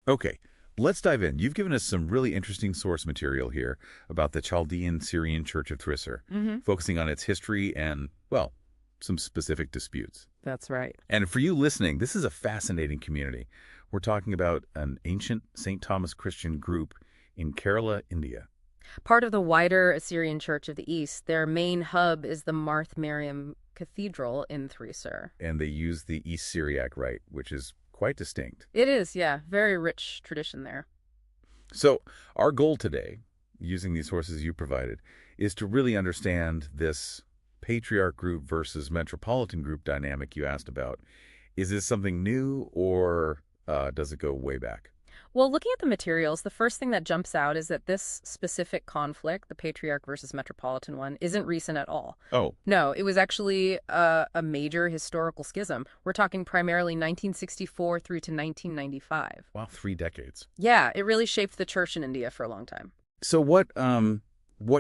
Okay, let's dive in. You've given us some really interesting source material here about the Chaldean Syrian Church of Thrissur, focusing on its history and, well, some specific disputes. That's right. And for you listening, this is a fascinating community. We're talking about an ancient St. Thomas Christian group in Kerala, India. Part of the wider Assyrian Church of the East, their main hub is the Marth Mariam Cathedral in Thrissur. And they use the East Syriac rite, which is quite distinct. It is, yeah. Very rich tradition there. So our goal today, using these sources you provided, is to really understand this patriarch group versus metropolitan group dynamic you asked about. Is this something new, or does it go way back? Well, looking at the materials, the first thing that jumps out is that this specific conflict, the Patriarch versus Metropolitan one, isn't recent at all. Oh. No, it was actually a major historical schism. We're talking primarily 1964 through to 1995. Wow, 3 decades. Yeah, it really shaped the church in India for a long time. So what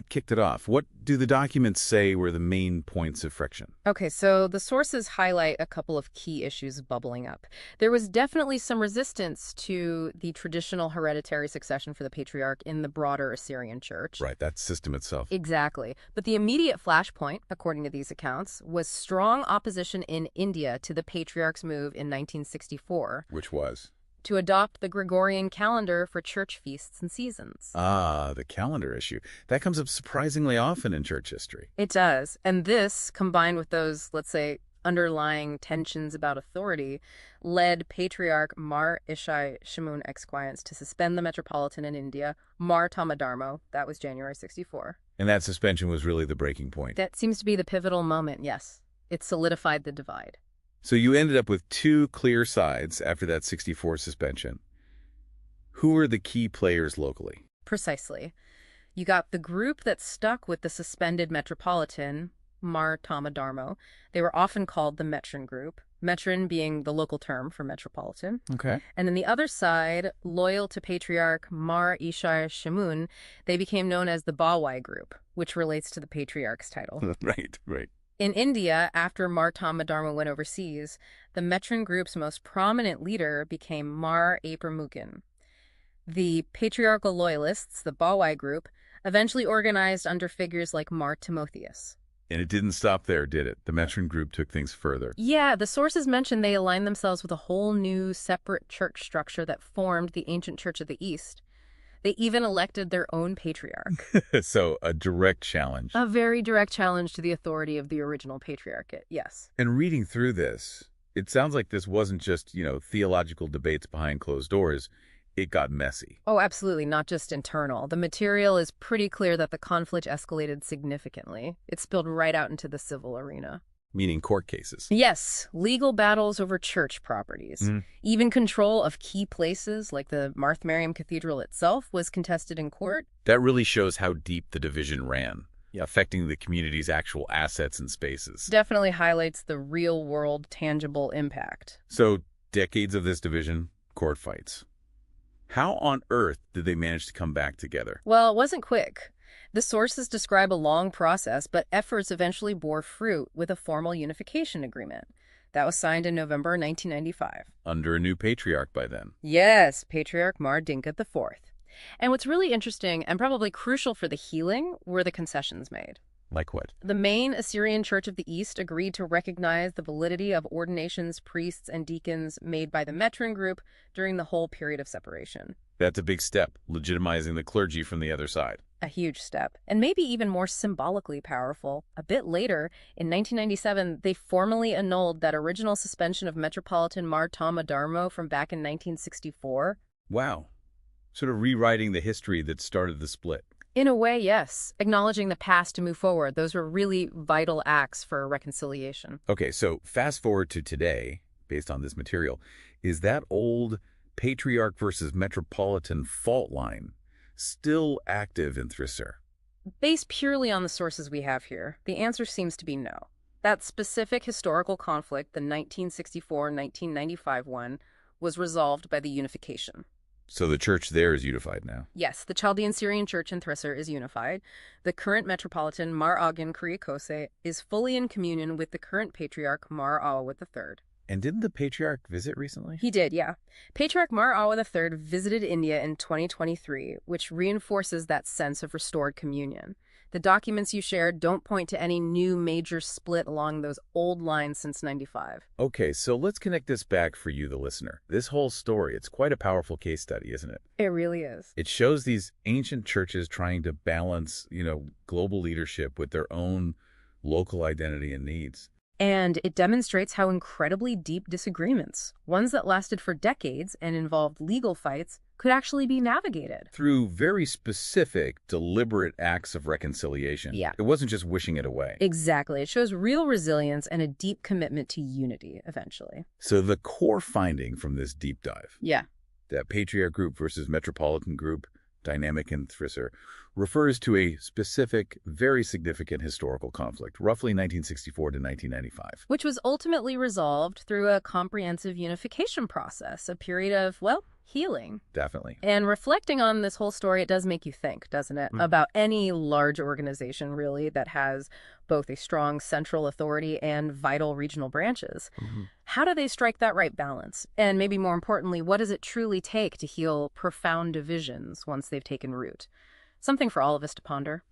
kicked it off? What do the documents say were the main points of friction? Okay, so the sources highlight a couple of key issues bubbling up. There was definitely some resistance to the traditional hereditary succession for the patriarch in the broader Assyrian church. Right, that system itself. Exactly. But the immediate flashpoint, according to these accounts, was strong opposition in India to the patriarch's move in 1964. Which was? To adopt the Gregorian calendar for church feasts and seasons. Ah, the calendar issue. That comes up surprisingly often in church history. It does. And this, combined with those, let's say, underlying tensions about authority, led Patriarch Mar Ishai Shamoun Exquience to suspend the metropolitan in India, Mar Tamadharmo. That was January 64. And that suspension was really the breaking point. That seems to be the pivotal moment, yes. It solidified the divide. So you ended up with 2 clear sides after that 64 suspension. Who were the key players locally? Precisely. You got the group that stuck with the suspended metropolitan, Mar Tamadharmo. They were often called the Metron group, Metron being the local term for metropolitan. Okay. And then the other side, loyal to Patriarch Mar Ishai Shamoun, they became known as the Bawai group, which relates to the patriarch's title. Right. In India, after Mar Tamadharma went overseas, the Metron group's most prominent leader became Mar Abramugan. The patriarchal loyalists, the Bawai group, eventually organized under figures like Mar Timotheus. And it didn't stop there, did it? The Metron group took things further. Yeah, the sources mention they aligned themselves with a whole new separate church structure that formed the ancient Church of the East. They even elected their own patriarch. So a direct challenge. A very direct challenge to the authority of the original patriarchate, yes. And reading through this, it sounds like this wasn't just, theological debates behind closed doors. It got messy. Oh, absolutely, not just internal. The material is pretty clear that the conflict escalated significantly. It spilled right out into the civil arena. Meaning court cases. Yes, legal battles over church properties. Even control of key places like the Marth Mariam Cathedral itself was contested in court. That really shows how deep the division ran, affecting the community's actual assets and spaces. Definitely highlights the real-world, tangible impact. So, decades of this division, court fights. How on earth did they manage to come back together? Well, it wasn't quick. The sources describe a long process, but efforts eventually bore fruit with a formal unification agreement. That was signed in November 1995. Under a new patriarch by then. Yes, Patriarch Mar Dinkat IV. And what's really interesting and probably crucial for the healing were the concessions made. Like what? The main Assyrian Church of the East agreed to recognize the validity of ordinations, priests, and deacons made by the Metron group during the whole period of separation. That's a big step, legitimizing the clergy from the other side. A huge step, and maybe even more symbolically powerful. A bit later, in 1997, they formally annulled that original suspension of Metropolitan Mar Tamadharmo from back in 1964. Wow. Sort of rewriting the history that started the split. In a way, yes. Acknowledging the past to move forward. Those were really vital acts for reconciliation. Okay, so fast forward to today, based on this material. Is that old patriarch versus metropolitan fault line still active in Thrissur? Based purely on the sources we have here, the answer seems to be no. That specific historical conflict, the 1964-1995 one, was resolved by the unification. So the church there is unified now? Yes, the Chaldean Syrian church in Thrissur is unified. The current metropolitan, Mar Agin Kyriakose, is fully in communion with the current patriarch, Mar Awawit III. And didn't the Patriarch visit recently? He did, yeah. Patriarch Mar Awa III visited India in 2023, which reinforces that sense of restored communion. The documents you shared don't point to any new major split along those old lines since 95. Okay, so let's connect this back for you, the listener. This whole story, it's quite a powerful case study, isn't it? It really is. It shows these ancient churches trying to balance, global leadership with their own local identity and needs. And it demonstrates how incredibly deep disagreements, ones that lasted for decades and involved legal fights, could actually be navigated. Through very specific, deliberate acts of reconciliation. Yeah. It wasn't just wishing it away. Exactly. It shows real resilience and a deep commitment to unity, eventually. So the core finding from this deep dive, Yeah. that Patriarch group versus metropolitan group dynamic in Thrisser, refers to a specific, very significant historical conflict, roughly 1964 to 1995. Which was ultimately resolved through a comprehensive unification process, a period of, well, healing. Definitely. And reflecting on this whole story, it does make you think, doesn't it? About any large organization, really, that has both a strong central authority and vital regional branches. How do they strike that right balance? And maybe more importantly, what does it truly take to heal profound divisions once they've taken root? Something for all of us to ponder.